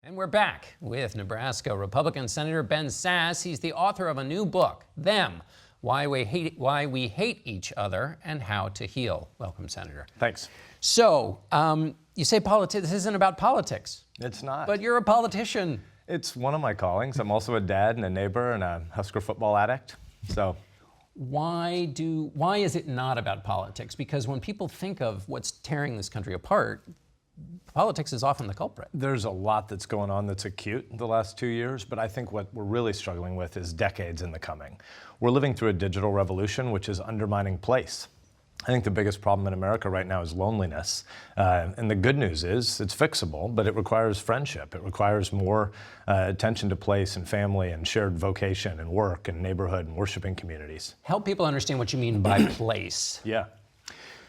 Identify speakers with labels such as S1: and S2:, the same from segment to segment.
S1: And we're back with Nebraska Republican Senator Ben Sasse. He's the author of a new book, Them, Why We Hate Each Other and How to Heal. Welcome, Senator.
S2: Thanks.
S1: So, you say this isn't about politics.
S2: It's not.
S1: But you're a politician.
S2: It's one of my callings. I'm also a dad and a neighbor and a Husker football addict. So,
S1: why is it not about politics? Because when people think of what's tearing this country apart, politics is often the culprit.
S2: There's a lot that's going on that's acute the last 2 years, but I think what we're really struggling with is decades in the coming. We're living through a digital revolution which is undermining place. I think the biggest problem in America right now is loneliness. And the good news is it's fixable, but it requires friendship. It requires more attention to place and family and shared vocation and work and neighborhood and worshiping communities.
S1: Help people understand what you mean by place.
S2: Yeah.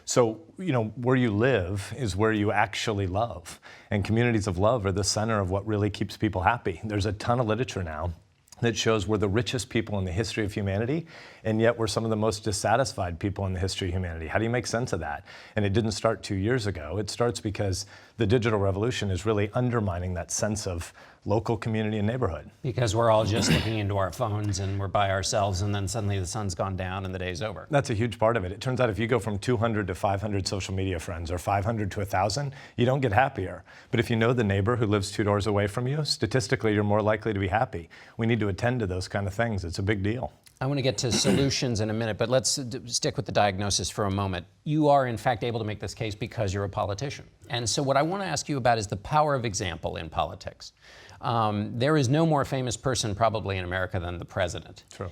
S2: So, where you live is where you actually love. And communities of love are the center of what really keeps people happy. There's a ton of literature now that shows we're the richest people in the history of humanity, and yet we're some of the most dissatisfied people in the history of humanity. How do you make sense of that? And it didn't start 2 years ago. It starts because the digital revolution is really undermining that sense of local community and neighborhood.
S1: Because we're all just looking into our phones and we're by ourselves, and then suddenly the sun's gone down and the day's over.
S2: That's a huge part of it. It turns out if you go from 200 to 500 social media friends or 500 to 1,000, you don't get happier. But if you know the neighbor who lives 2 doors away from you, statistically you're more likely to be happy. We need to attend to those kind of things. It's a big deal.
S1: I want to get to solutions in a minute, but let's stick with the diagnosis for a moment. You are, in fact, able to make this case because you're a politician. And so what I want to ask you about is the power of example in politics. There is no more famous person probably in America than the president.
S2: True.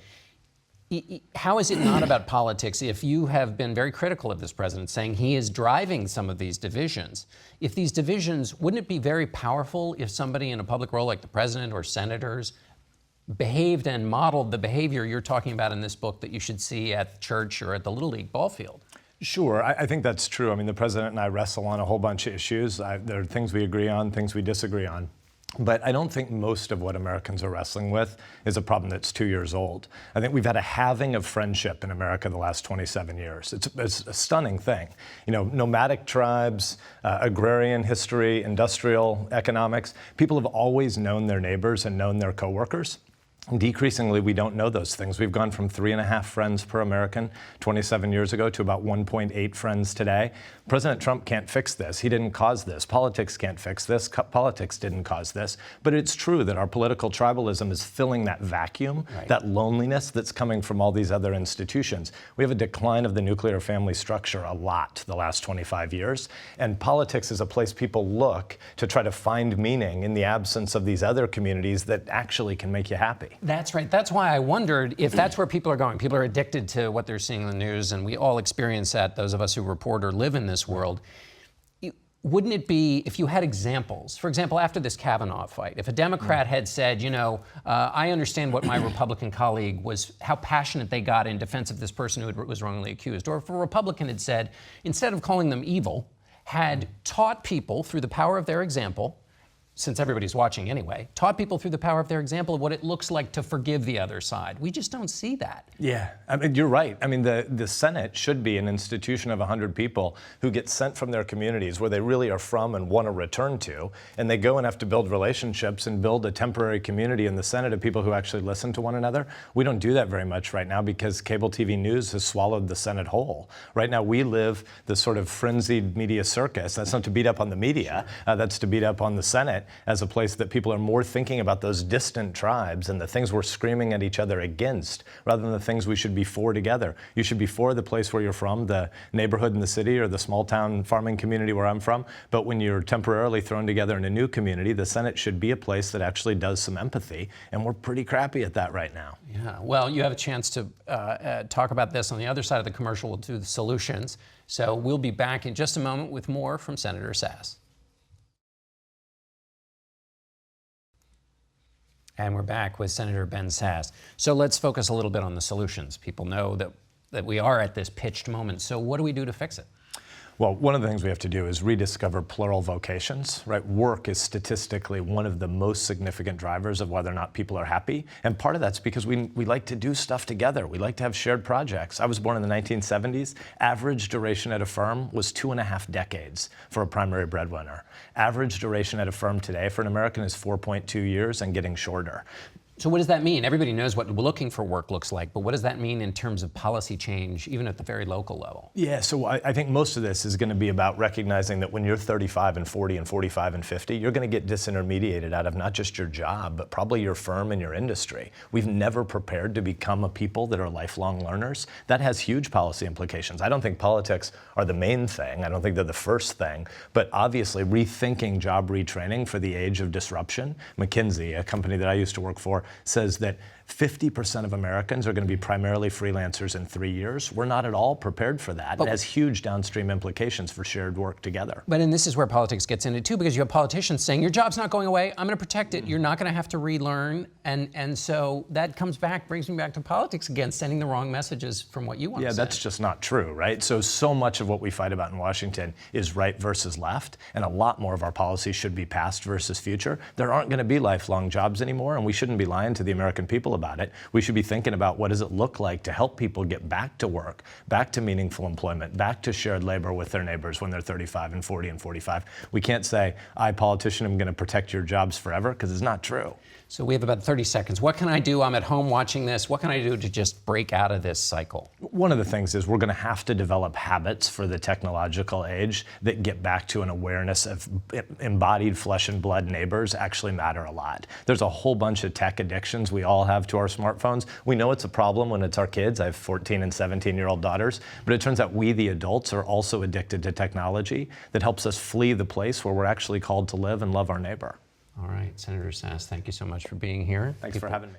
S1: How is it not about politics if you have been very critical of this president, saying he is driving some of these divisions? If these divisions, wouldn't it be very powerful if somebody in a public role like the president or senators behaved and modeled the behavior you're talking about in this book that you should see at church or at the Little League ball field?
S2: Sure, I think that's true. I mean, the president and I wrestle on a whole bunch of issues. There are things we agree on, things we disagree on. But I don't think most of what Americans are wrestling with is a problem that's 2 years old. I think we've had a halving of friendship in America the last 27 years. It's a stunning thing. Nomadic tribes, agrarian history, industrial economics, people have always known their neighbors and known their coworkers. Decreasingly, we don't know those things. We've gone from 3.5 friends per American 27 years ago to about 1.8 friends today. President Trump can't fix this. He didn't cause this. Politics can't fix this. Politics didn't cause this. But it's true that our political tribalism is filling that vacuum, that loneliness that's coming from all these other institutions. We have a decline of the nuclear family structure a lot the last 25 years. And politics is a place people look to try to find meaning in the absence of these other communities that actually can make you happy.
S1: That's right. That's why I wondered if that's where people are going. People are addicted to what they're seeing in the news, and we all experience that, those of us who report or live in this world. Wouldn't it be, if you had examples, for example, after this Kavanaugh fight, if a Democrat had said, I understand what my Republican colleague was, how passionate they got in defense of this person who was wrongly accused, or if a Republican had said, instead of calling them evil, had taught people through the power of their example, since everybody's watching anyway, taught people through the power of their example of what it looks like to forgive the other side. We just don't see that.
S2: Yeah, I mean, you're right. I mean, the Senate should be an institution of 100 people who get sent from their communities where they really are from and want to return to, and they go and have to build relationships and build a temporary community in the Senate of people who actually listen to one another. We don't do that very much right now because cable TV news has swallowed the Senate whole. Right now, we live the sort of frenzied media circus. That's not to beat up on the media, that's to beat up on the Senate as a place that people are more thinking about those distant tribes and the things we're screaming at each other against rather than the things we should be for together. You should be for the place where you're from, the neighborhood in the city or the small town farming community where I'm from. But when you're temporarily thrown together in a new community, the Senate should be a place that actually does some empathy. And we're pretty crappy at that right now.
S1: Yeah, well, you have a chance to talk about this on the other side of the commercial. We'll do the solutions. So we'll be back in just a moment with more from Senator Sasse. And we're back with Senator Ben Sasse. So let's focus a little bit on the solutions. People know that we are at this pitched moment. So what do we do to fix it?
S2: Well, one of the things we have to do is rediscover plural vocations, right? Work is statistically one of the most significant drivers of whether or not people are happy. And part of that's because we like to do stuff together. We like to have shared projects. I was born in the 1970s. Average duration at a firm was 2.5 decades for a primary breadwinner. Average duration at a firm today for an American is 4.2 years and getting shorter.
S1: So what does that mean? Everybody knows what looking for work looks like, but what does that mean in terms of policy change, even at the very local level?
S2: Yeah, so I think most of this is going to be about recognizing that when you're 35 and 40 and 45 and 50, you're going to get disintermediated out of not just your job, but probably your firm and your industry. We've never prepared to become a people that are lifelong learners. That has huge policy implications. I don't think politics are the main thing. I don't think they're the first thing, but obviously rethinking job retraining for the age of disruption. McKinsey, a company that I used to work for, says that 50% of Americans are going to be primarily freelancers in 3 years. We're not at all prepared for that. It has huge downstream implications for shared work together.
S1: But and this is where politics gets in it too, because you have politicians saying, your job's not going away, I'm going to protect it, you're not going to have to relearn. And so that brings me back to politics again, sending the wrong messages from what you want to say.
S2: Yeah, that's just not true, right? So much of what we fight about in Washington is right versus left, and a lot more of our policies should be past versus future. There aren't going to be lifelong jobs anymore, and we shouldn't be lying to the American people about it. We should be thinking about what does it look like to help people get back to work, back to meaningful employment, back to shared labor with their neighbors when they're 35 and 40 and 45. We can't say, I, politician, am going to protect your jobs forever, because it's not true.
S1: So we have about 30 seconds. What can I do? I'm at home watching this. What can I do to just break out of this cycle?
S2: One of the things is we're going to have to develop habits for the technological age that get back to an awareness of embodied flesh and blood neighbors actually matter a lot. There's a whole bunch of tech addictions we all have to our smartphones. We know it's a problem when it's our kids. I have 14 and 17-year-old daughters, but it turns out we, the adults, are also addicted to technology that helps us flee the place where we're actually called to live and love our neighbor.
S1: All right, Senator Sasse, thank you so much for being here.
S2: Thanks for having me.